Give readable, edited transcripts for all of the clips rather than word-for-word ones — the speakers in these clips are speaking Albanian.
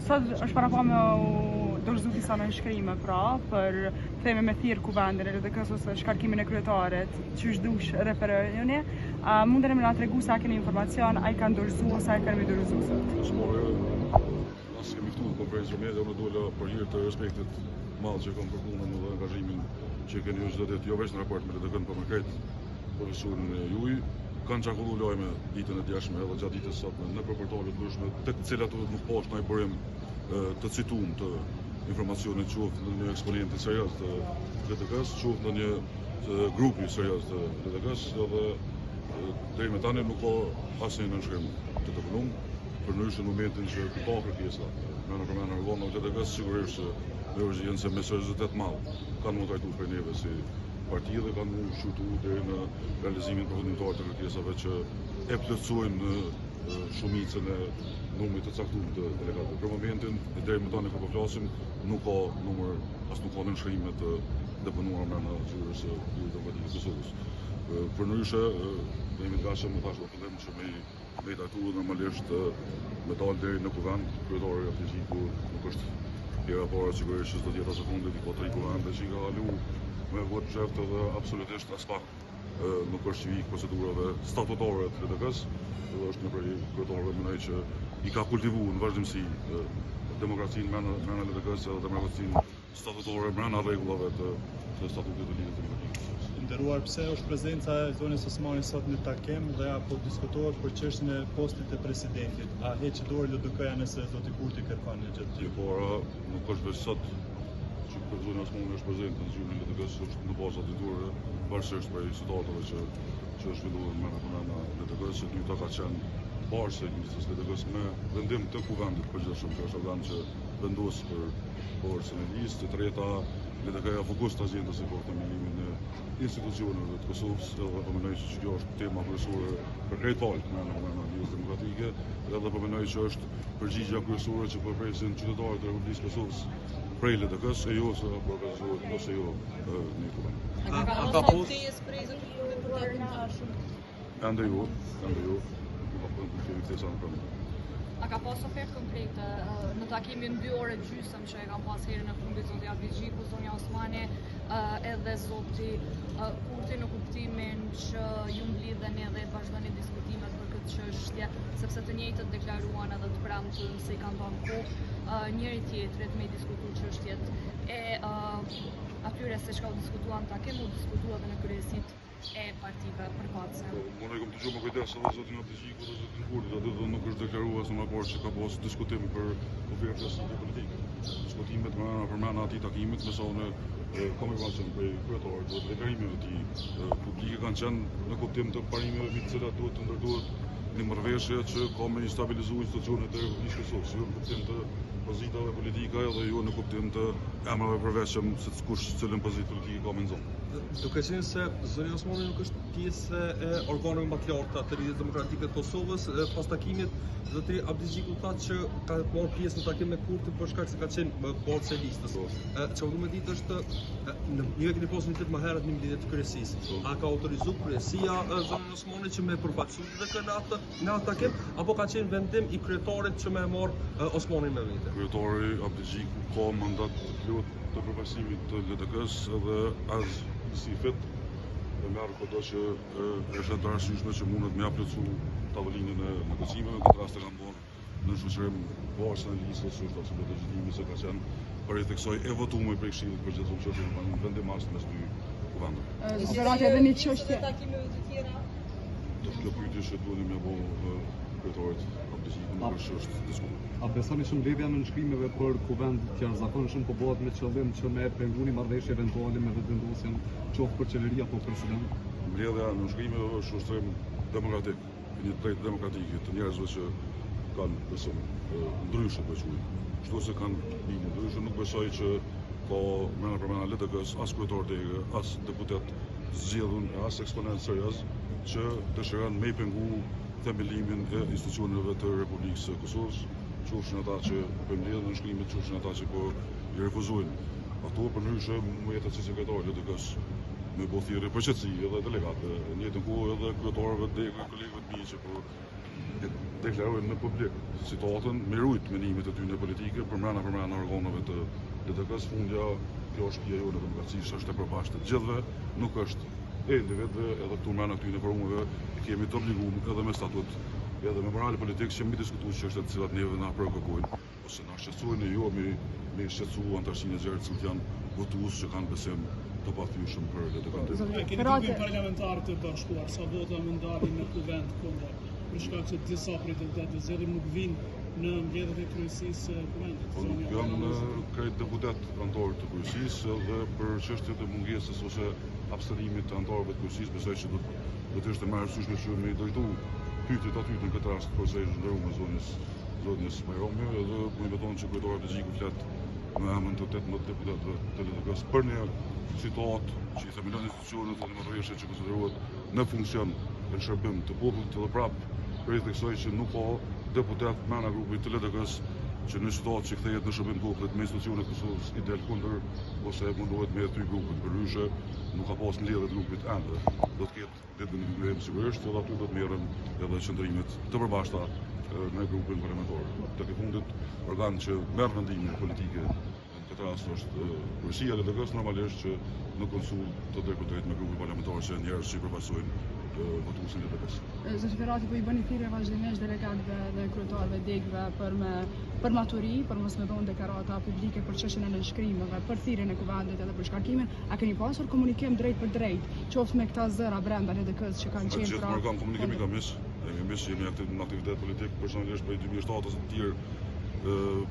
Sot është para pa me dorëzu disa nënshkrime për theme me thirr kuvendin e LDK-s ose shkarkimin e kryetarit, qysh dush referojeni. Mundeni me na tregu sa keni informacion, a i kanë dorëzu ose a i kanë me dorëzu sot? As kemi këtu në konferencë media, unë dola për hir të respektit madh që kam për punën dhe angazhimin që keni ju çdo ditë, jo vetëm në raport me LDK-n, por me krejt profesionin e juaj. Kanë çakullu lajme ditën e djeshme edhe gjatë ditës sotme në portale të ndryshme, tek të cilat nuk po është ndonjë burim të cituar të informacionit qoftë në një eksponent serioz të LDK-s, qoftë në një grupi serioz të LDK-s, edhe deri më tani nuk ka asnjë nënshkrim të dëpënuar. Përndryshe në momentin që ka kërkesa me në rëvonë në LDK-s, sigurisht me urgjencë me seriozitet madh kanë mund trajtuar për neve si parti dhe kanë mund shqyrtu deri në realizimin përfundimtar të kërkesave që e plotësojnë shumicën e numrit të caktuar të delegatëve. Për momentin, deri më tani kur po flasim, nuk ka numër, as nuk ka nënshkrime të dëpënuara me në zyrës së Demokratikës së Kosovës. Përndryshe, jemi të gatshëm, më thash në fillim që me trajtuar normalisht me dalë deri në kuvend, kryetari Abdixhiku nuk është pjera para, sigurisht që s'do të jetë as sekondë di po 3 kuvende që ka kaluar me vot çeft edhe absolutisht as pak nuk është civik procedurave statutare të LDK-s, dhe është një prej kryetarëve mendoj që i ka kultivuar në vazhdimsi demokracinë brenda LDK-s edhe demokracinë statutare brenda rregullave të statutit të Lidhjes Demokratike. Nderuar, pse është prezenca e zonës Osmani sot në takim dhe apo diskutohet për çështjen e postit të presidentit? A heq dorë LDK-ja nëse zoti Kurti kërkon një gjë tjetër? Para nuk është vetë sot që për zonën Osmani është prezente në zyrën e LDK-s, është në bazë atyre pavarësisht prej situatave që është zhvilluar në LDK-s, që dyta ka qenë bashkë e Ministrisë LDK-s me vendim të kuvendit përgjithshëm, që është organ që vendos për borësën e listë. Të treta, LDK-ja fokus të azjente si për themelimin e institucioneve të Kosovës, edhe po mendoj që kjo është tema kryesore për krejt palët në Lidhjes Demokratike, edhe po mendoj që është përgjigjja kryesore që përpresin qytetarët e Republikës Kosovës prej LDK-s e jo se organizohet ose jo një kuvend. Ende jo, A ka pas ofertë konkrete në takimin 2 orë gjysmë që e kam pas herën e fundit zoti Abdixhiku, zonja Osmani edhe zoti Kurti, në kuptimin që ju mblidhen edhe vazhdoni diskutimet për këtë çështje, sepse të njëjtët deklaruan edhe të premtën se i kanë dhënë kohë njëri tjetrit me diskutuar çështjet e atyre se çka u diskutuan në takim, u diskutua edhe në kryesitë e partive përkatëse. Unë e kam dëgjuar me kujdes edhe zotin Abdixhiku dhe zotin Kurti, atë nuk është deklaruar as në raport që ka pas diskutim për ofertën politike. Diskutimet përmend atij takimit, me sa unë kam informacion prej kryetarit dhe deklarimeve të tij publike kanë qenë në kuptim të parimeve mbi të cilat duhet të ndërtohet një marrëveshje që ka me stabilizuar institucionet e Republikës Kosovës, jo në kuptim të pozitave politike edhe jo në kuptim të emrave përveçëm se kush cilën pozitë politike ka me nxorr. Duke qenë se zonja Osmani nuk është pjesë e organeve më të larta të Lidhjes Demokratike të Kosovës, pas takimit zoti Abdixhiku tha që ka marrë pjesë në takim me Kurtin për shkak se ka qenë bordë e listës. Çfarë do të ditë është ju e keni posë një ditë më herët në mbledhje të kryesisë. A ka autorizuar kryesia zonën Osmani që me përfaqësues LDK në atë takim apo ka qenë vendim i kryetarit që më marr Osmanin me vete? Kryetari Abdixhiku ka mandat plot të përfaqësimit të LDK-s edhe as si fit e merë këto që është të arsyeshme që mundet me plotësu tavolinën e negocimeve. Në këtë rast e kanë bërë në shoqërim varësën e listës, është absolutisht legjitime se ka qenë përreth e kësaj e votuar prej Këshillit Përgjithshëm që është në vendimas mes dy kuvendeve. Zgjerat edhe një çështje. Takimeve të tjera. Kjo pyetje që duhet me bëu kryetarit Abdixhiku nuk është diskutuar. A besoni që mbledhja në nënshkrimeve për kuvend të jashtëzakonshëm po bëhet me qëllim që me penguni marrëveshje eventuale me vendosjen qoftë për qeveria apo president? Mbledhja në nënshkrimeve është ushtrim demokratik, një drejtë demokratike të njerëzve që kanë besim ndryshe për quaj. Kështu se kanë linjë ndryshe, nuk besoj që ka përmena LDK-s, as kryetar degë, as deputet zgjedhur, as eksponent serioz që dëshiron me pengu themelimin e institucioneve të Republikës së Kosovës, qofshin ata që po mbledhen në nënshkrimet, qofshin ata që po i refuzojnë. Ato përndryshe mund jetë si sekretari LDK-s me bëu thirrje për qetësi edhe delegatë, në njëjtën kohë edhe kryetarëve të kolegëve të mi që po deklarojnë në publik citatën me rujt menimet e tyre politike përmbrana organeve të LDK-s. Fundja, kjo është shtëpia jonë e demokracisë, është e përbashkët të gjithëve, nuk është e individëve, edhe këtu mbrana këtyre forumeve kemi të obliguar edhe me statut, edhe me moral politik që mi diskutuar çështjet të cilat neve na përkokojnë, ose na shqetësojnë jo me shqetësuar antarësinë e gjerë që janë votues që kanë besim të pathyeshëm për LDK. Keni grupin parlamentar të bashkuar, sa vota më ndarën në kuvend kundër, për shkak se disa prej deputetëve zgjedhur nuk vinë në mbledhjet e kryesisë së kuvendit. Nuk janë krejt deputet antarë të kryesisë dhe për çështjet e mungesës ose abstenimit të antarëve të kryesisë besoj që do të ishte më arsyeshme që me drejtu pyetjet aty në këtë rast kurse është ndërruar zonës Bajrami, edhe po i beton që kryetari Abdixhiku flet me emrin të 18 deputetëve të LDK-s për një citat që i themelon institucionet e demokratisë që konsiderohet në funksion në shërbim të popullit, edhe prapë për theksoj që nuk ka deputet mbrana grupit të LDK-s që në situatë që kthehet në shërbim të popullit me institucionet e Kosovës i del kundër ose mundohet me ty grupet përryshe, nuk ka pas mbledhje grupit ende. Do të ketë ditë ndërmjet sigurisht, edhe aty do të merren edhe qëndrimet të përbashkëta në grupin parlamentar. Tek e fundit, organ që merr vendime politike në këtë rast është Kryesia e LDK-s, normalisht që në konsult të drejtohet me grupin parlamentar që njerëz që përfaqësojnë votuesin e LDK-s. Zoti Ferrati po i bëni thirrje vazhdimisht delegatëve dhe kryetarëve degëve për maturi, për mos me dhënë deklarata publike për çështjen e nënshkrimeve, për thirrjen e kuvendit edhe për shkarkimin. A keni pasur komunikim drejt për drejt, qoftë me këta zëra brenda LDK-s që kanë qenë pra? Gjithmonë komunikim i kam jemi në aktivitet politik personalisht për 2007 ose të tjerë,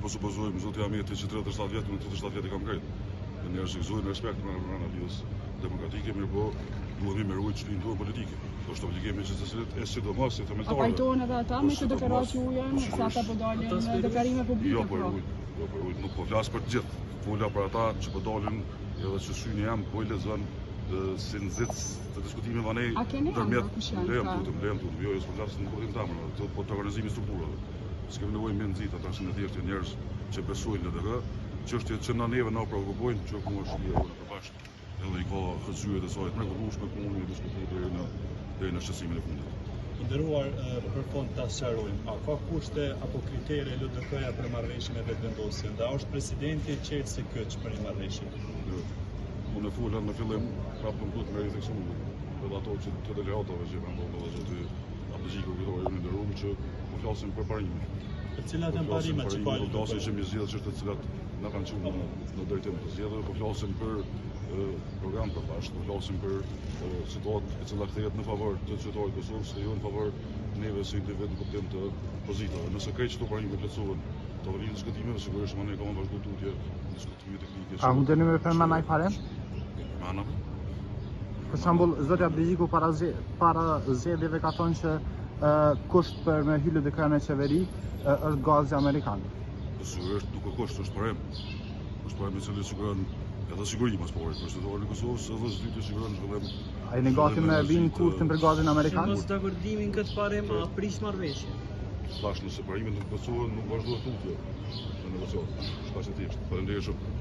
po supozojmë zoti Ahmeti që 37 vjet, në 37 vjet i kam krejt. Njerëz që gëzojnë respekt në analizës demokratike, mirë po duhemi me rujt shtëpinë tonë politike. Është obligimi që secili e sidomos e themeltare. A pajtohen edhe ata me të deklaratë që u janë, se ata po dalin në deklarime publike? Jo, për rujt, nuk po flas për të gjithë. Fola për ata që po dalin edhe që syni jam po i lexon si nxitës të diskutimeve vanej ndërmjet lejem tutem, jo s'po flas në kuptim tam, po të organizimit strukturave. S'kemi nevojë me nxit ata që në thjesht njerëz që besojnë në LDK, çështjet që na neve na provokojnë, që ku është shtëpia jonë përbashkët. Edhe i ka hëzyrët e saj të mrekullueshme ku mund të diskutojë deri në shqetësimin e fundit. Nderuar, për fond ta sqarojmë, a ka kushte apo kritere LDK-ja për marrëveshjen e vetëvendosjes? Nda është presidenti qetë se kyç për një marrëveshje? Unë fola në fillim prapë duhet me refleksion edhe ato që të delegatave që kanë ndodhur edhe zoti Abdixhiku kryetari i nderuar që po flasim për parimet. Cilat janë parimet që po flasim që mi zgjedhë çështë të cilat na kanë qenë në drejtim të zgjedhjeve, po flasim për program të bashkë, po flasim për situatë e cila kthehet në favor të qytetarëve të Kosovës dhe jo në favor neve si individ në kuptim të pozitave. Nëse krejt çdo parime plotësohen të vërinë diskutimeve, sigurisht më ne kanë vazhduar tutje diskutime teknike. A mundeni me përmend ai parem? Mana. Për shembull, zoti Abdixhiku para zgjedhjeve ka thonë që kusht për me hyrë LDK në qeveri është gazi amerikan. Sigurisht nuk ka kusht, është parem. Është parem i cili siguron edhe sigurimi pasportit për qytetarët e Kosovës, edhe zhdyti siguron zhvillim. Ai negati me vinë kurtin për gazin amerikan? Mos dakordimin këtë parem a prish marrëveshje. Tash nëse parimet nuk plotësohen, nuk vazhdohet tutje në negociat. Është thjesht. Faleminderit shumë.